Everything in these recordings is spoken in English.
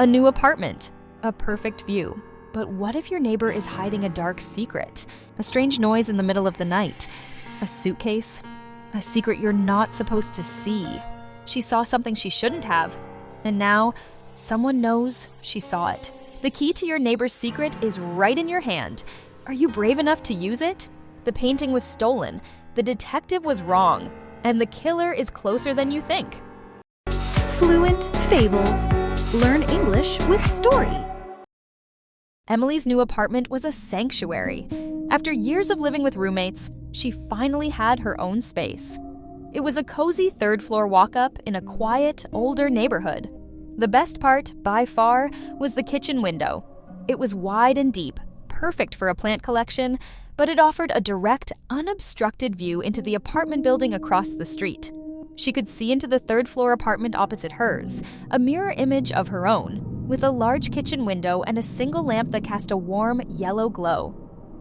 A new apartment, a perfect view. But what if your neighbor is hiding a dark secret? A strange noise in the middle of the night? A suitcase? A secret you're not supposed to see? She saw something she shouldn't have, and now someone knows she saw it. The key to your neighbor's secret is right in your hand. Are you brave enough to use it? The painting was stolen, the detective was wrong, and the killer is closer than you think. Fluent Fables. Learn English with story. Emily's new apartment was a sanctuary. After years of living with roommates, she finally had her own space. It was a cozy third-floor walk-up in a quiet, older neighborhood. The best part, by far, was the kitchen window. It was wide and deep, perfect for a plant collection, but it offered a direct, unobstructed view into the apartment building across the street. She could see into the third-floor apartment opposite hers, a mirror image of her own, with a large kitchen window and a single lamp that cast a warm, yellow glow.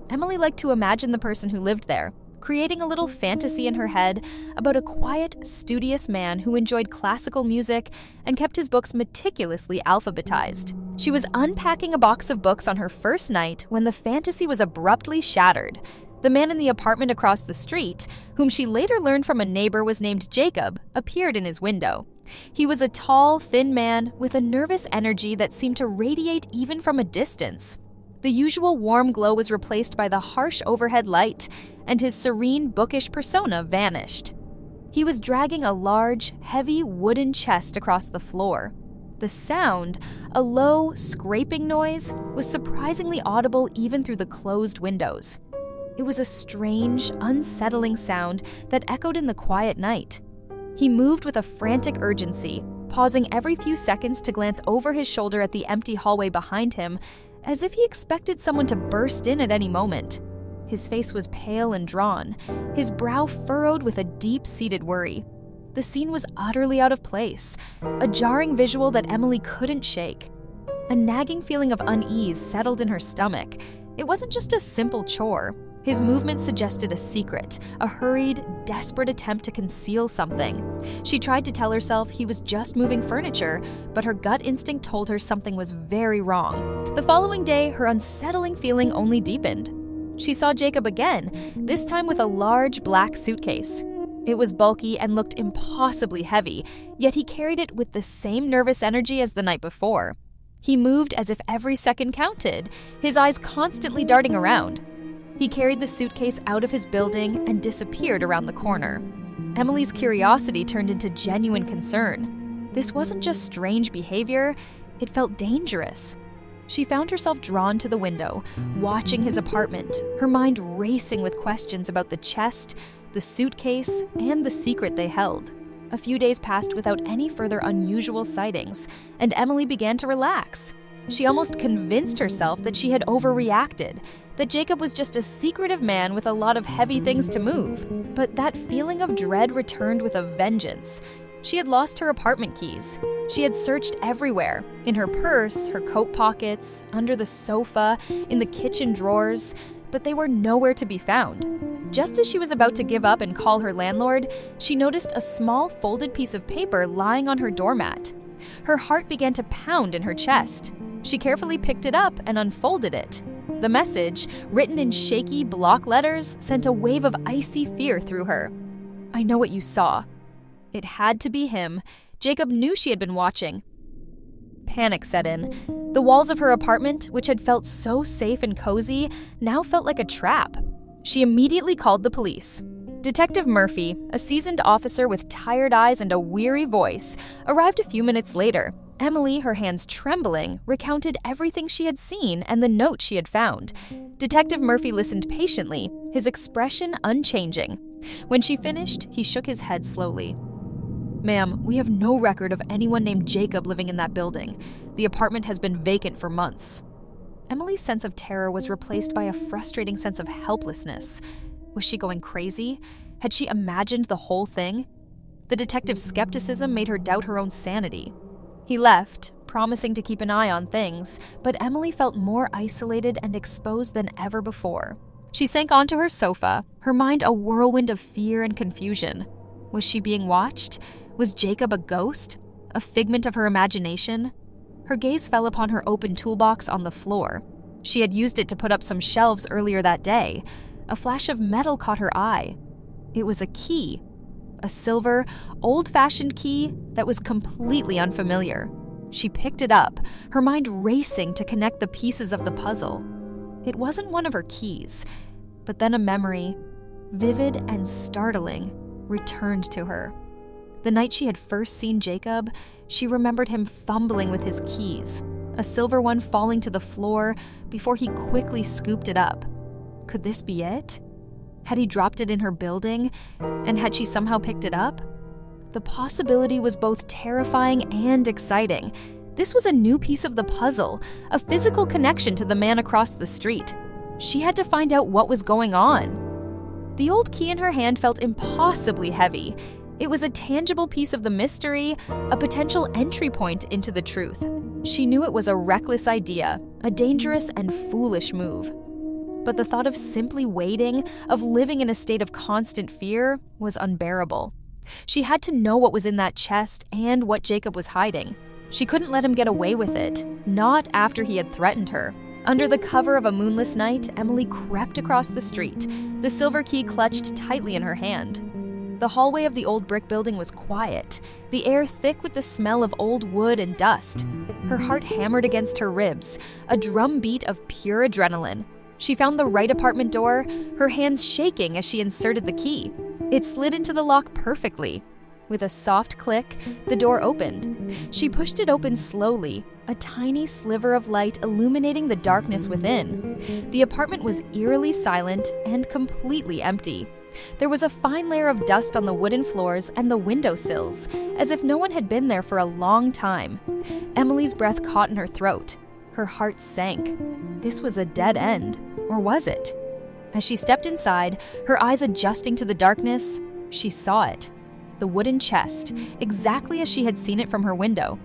Emily liked to imagine the person who lived there, creating a little fantasy in her head about a quiet, studious man who enjoyed classical music and kept his books meticulously alphabetized. She was unpacking a box of books on her first night when the fantasy was abruptly shattered. The man in the apartment across the street, whom she later learned from a neighbor was named Jacob, appeared in his window. He was a tall, thin man with a nervous energy that seemed to radiate even from a distance. The usual warm glow was replaced by the harsh overhead light, and his serene, bookish persona vanished. He was dragging a large, heavy wooden chest across the floor. The sound, a low, scraping noise, was surprisingly audible even through the closed windows. It was a strange, unsettling sound that echoed in the quiet night. He moved with a frantic urgency, pausing every few seconds to glance over his shoulder at the empty hallway behind him, as if he expected someone to burst in at any moment. His face was pale and drawn, his brow furrowed with a deep-seated worry. The scene was utterly out of place, a jarring visual that Emily couldn't shake. A nagging feeling of unease settled in her stomach. It wasn't just a simple chore. His movements suggested a secret, a hurried, desperate attempt to conceal something. She tried to tell herself he was just moving furniture, but her gut instinct told her something was very wrong. The following day, her unsettling feeling only deepened. She saw Jacob again, this time with a large black suitcase. It was bulky and looked impossibly heavy, yet he carried it with the same nervous energy as the night before. He moved as if every second counted, his eyes constantly darting around. He carried the suitcase out of his building and disappeared around the corner. Emily's curiosity turned into genuine concern. This wasn't just strange behavior, it felt dangerous. She found herself drawn to the window, watching his apartment, her mind racing with questions about the chest, the suitcase, and the secret they held. A few days passed without any further unusual sightings, and Emily began to relax. She almost convinced herself that she had overreacted, that Jacob was just a secretive man with a lot of heavy things to move. But that feeling of dread returned with a vengeance. She had lost her apartment keys. She had searched everywhere, in her purse, her coat pockets, under the sofa, in the kitchen drawers, but they were nowhere to be found. Just as she was about to give up and call her landlord, she noticed a small folded piece of paper lying on her doormat. Her heart began to pound in her chest. She carefully picked it up and unfolded it. The message, written in shaky block letters, sent a wave of icy fear through her. "I know what you saw." It had to be him. Jacob knew she had been watching. Panic set in. The walls of her apartment, which had felt so safe and cozy, now felt like a trap. She immediately called the police. Detective Murphy, a seasoned officer with tired eyes and a weary voice, arrived a few minutes later. Emily, her hands trembling, recounted everything she had seen and the note she had found. Detective Murphy listened patiently, his expression unchanging. When she finished, he shook his head slowly. "Ma'am, we have no record of anyone named Jacob living in that building. The apartment has been vacant for months." Emily's sense of terror was replaced by a frustrating sense of helplessness. Was she going crazy? Had she imagined the whole thing? The detective's skepticism made her doubt her own sanity. He left, promising to keep an eye on things, but Emily felt more isolated and exposed than ever before. She sank onto her sofa, her mind a whirlwind of fear and confusion. Was she being watched? Was Jacob a ghost? A figment of her imagination? Her gaze fell upon her open toolbox on the floor. She had used it to put up some shelves earlier that day. A flash of metal caught her eye. It was a key. A silver, old-fashioned key that was completely unfamiliar. She picked it up, her mind racing to connect the pieces of the puzzle. It wasn't one of her keys, but then a memory, vivid and startling, returned to her. The night she had first seen Jacob, she remembered him fumbling with his keys, a silver one falling to the floor before he quickly scooped it up. Could this be it? Had he dropped it in her building, and had she somehow picked it up? The possibility was both terrifying and exciting. This was a new piece of the puzzle, a physical connection to the man across the street. She had to find out what was going on. The old key in her hand felt impossibly heavy. It was a tangible piece of the mystery, a potential entry point into the truth. She knew it was a reckless idea, a dangerous and foolish move. But the thought of simply waiting, of living in a state of constant fear, was unbearable. She had to know what was in that chest and what Jacob was hiding. She couldn't let him get away with it, not after he had threatened her. Under the cover of a moonless night, Emily crept across the street, the silver key clutched tightly in her hand. The hallway of the old brick building was quiet, the air thick with the smell of old wood and dust. Her heart hammered against her ribs, a drumbeat of pure adrenaline. She found the right apartment door, her hands shaking as she inserted the key. It slid into the lock perfectly. With a soft click, the door opened. She pushed it open slowly, a tiny sliver of light illuminating the darkness within. The apartment was eerily silent and completely empty. There was a fine layer of dust on the wooden floors and the windowsills, as if no one had been there for a long time. Emily's breath caught in her throat. Her heart sank. This was a dead end. Or was it? As she stepped inside, her eyes adjusting to the darkness, she saw it. The wooden chest, exactly as she had seen it from her window.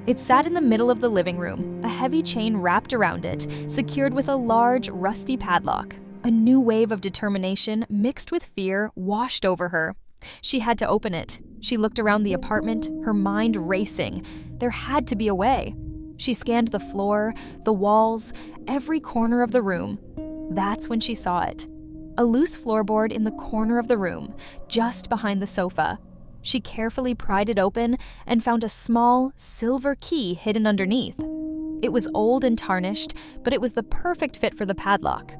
It sat in the middle of the living room, a heavy chain wrapped around it, secured with a large, rusty padlock. A new wave of determination, mixed with fear, washed over her. She had to open it. She looked around the apartment, her mind racing. There had to be a way. She scanned the floor, the walls, every corner of the room. That's when she saw it. A loose floorboard in the corner of the room, just behind the sofa. She carefully pried it open and found a small, silver key hidden underneath. It was old and tarnished, but it was the perfect fit for the padlock.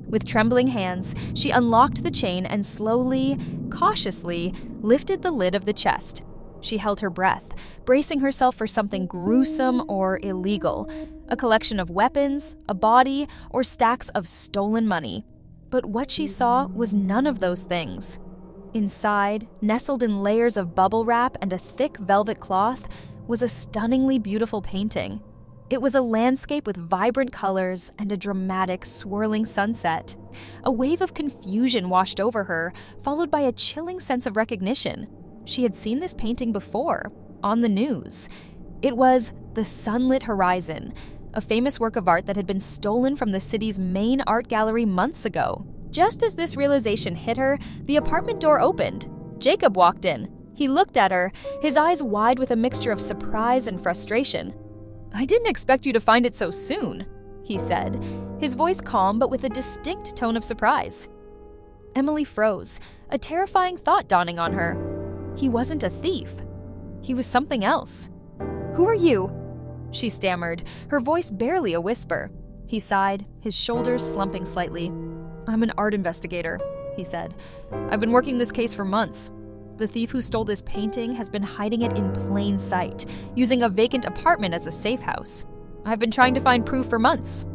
With trembling hands, she unlocked the chain and slowly, cautiously, lifted the lid of the chest. She held her breath, bracing herself for something gruesome or illegal, a collection of weapons, a body, or stacks of stolen money. But what she saw was none of those things. Inside, nestled in layers of bubble wrap and a thick velvet cloth, was a stunningly beautiful painting. It was a landscape with vibrant colors and a dramatic, swirling sunset. A wave of confusion washed over her, followed by a chilling sense of recognition. She had seen this painting before, on the news. It was The Sunlit Horizon, a famous work of art that had been stolen from the city's main art gallery months ago. Just as this realization hit her, the apartment door opened. Jacob walked in. He looked at her, his eyes wide with a mixture of surprise and frustration. "I didn't expect you to find it so soon," he said, his voice calm but with a distinct tone of surprise. Emily froze, a terrifying thought dawning on her. He wasn't a thief. He was something else. "Who are you?" she stammered, her voice barely a whisper. He sighed, his shoulders slumping slightly. "I'm an art investigator," he said. "I've been working this case for months. The thief who stole this painting has been hiding it in plain sight, using a vacant apartment as a safe house. I've been trying to find proof for months."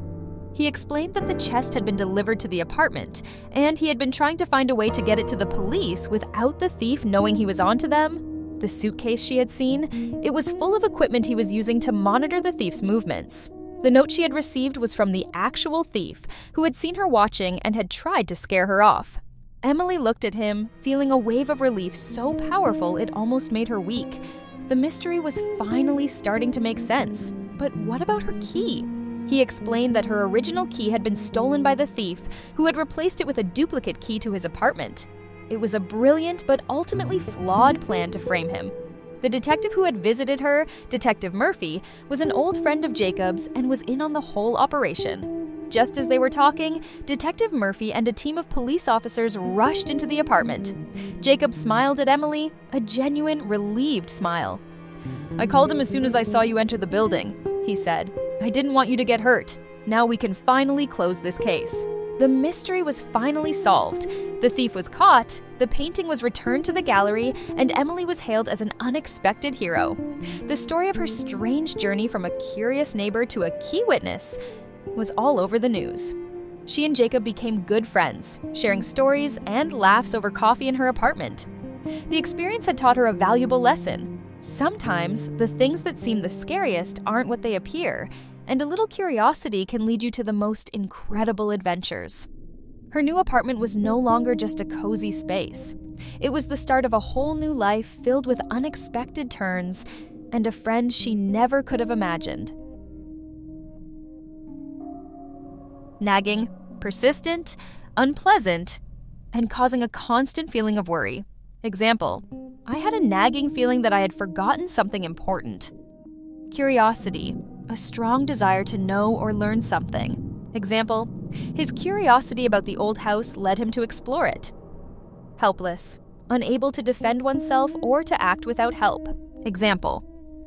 He explained that the chest had been delivered to the apartment, and he had been trying to find a way to get it to the police without the thief knowing he was onto them. The suitcase she had seen, it was full of equipment he was using to monitor the thief's movements. The note she had received was from the actual thief, who had seen her watching and had tried to scare her off. Emily looked at him, feeling a wave of relief so powerful it almost made her weak. The mystery was finally starting to make sense. But what about her key? He explained that her original key had been stolen by the thief, who had replaced it with a duplicate key to his apartment. It was a brilliant but ultimately flawed plan to frame him. The detective who had visited her, Detective Murphy, was an old friend of Jacob's and was in on the whole operation. Just as they were talking, Detective Murphy and a team of police officers rushed into the apartment. Jacob smiled at Emily, a genuine, relieved smile. "I called him as soon as I saw you enter the building," he said. "I didn't want you to get hurt. Now we can finally close this case." The mystery was finally solved. The thief was caught, the painting was returned to the gallery, and Emily was hailed as an unexpected hero. The story of her strange journey from a curious neighbor to a key witness was all over the news. She and Jacob became good friends, sharing stories and laughs over coffee in her apartment. The experience had taught her a valuable lesson. Sometimes, the things that seem the scariest aren't what they appear, and a little curiosity can lead you to the most incredible adventures. Her new apartment was no longer just a cozy space. It was the start of a whole new life filled with unexpected turns and a friend she never could have imagined. Nagging, persistent, unpleasant, and causing a constant feeling of worry. Example: I had a nagging feeling that I had forgotten something important. Curiosity, a strong desire to know or learn something. Example: his curiosity about the old house led him to explore it. Helpless, unable to defend oneself or to act without help. Example: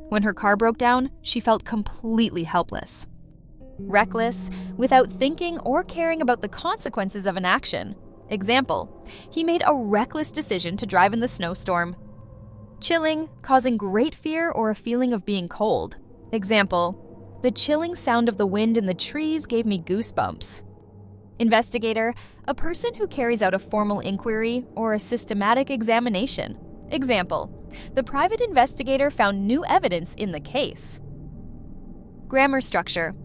when her car broke down, she felt completely helpless. Reckless, without thinking or caring about the consequences of an action. Example: he made a reckless decision to drive in the snowstorm. Chilling, causing great fear or a feeling of being cold. Example: the chilling sound of the wind in the trees gave me goosebumps. Investigator, a person who carries out a formal inquiry or a systematic examination. Example: the private investigator found new evidence in the case. Grammar structure.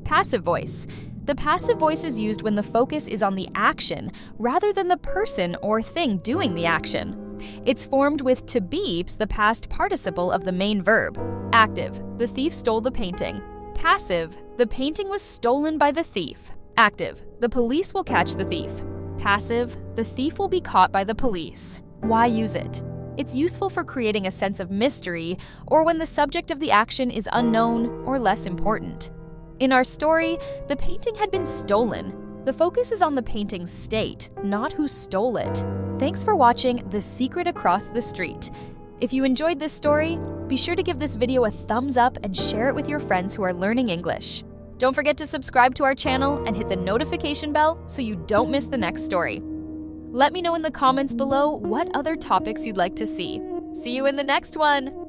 Passive voice. The passive voice is used when the focus is on the action rather than the person or thing doing the action. It's formed with to be's the past participle of the main verb. Active: the thief stole the painting. Passive: the painting was stolen by the thief. Active: the police will catch the thief. Passive: the thief will be caught by the police. Why use it? It's useful for creating a sense of mystery or when the subject of the action is unknown or less important. In our story, the painting had been stolen. The focus is on the painting's state, not who stole it. Thanks for watching The Secret Across the Street. If you enjoyed this story, be sure to give this video a thumbs up and share it with your friends who are learning English. Don't forget to subscribe to our channel and hit the notification bell so you don't miss the next story. Let me know in the comments below what other topics you'd like to see. See you in the next one!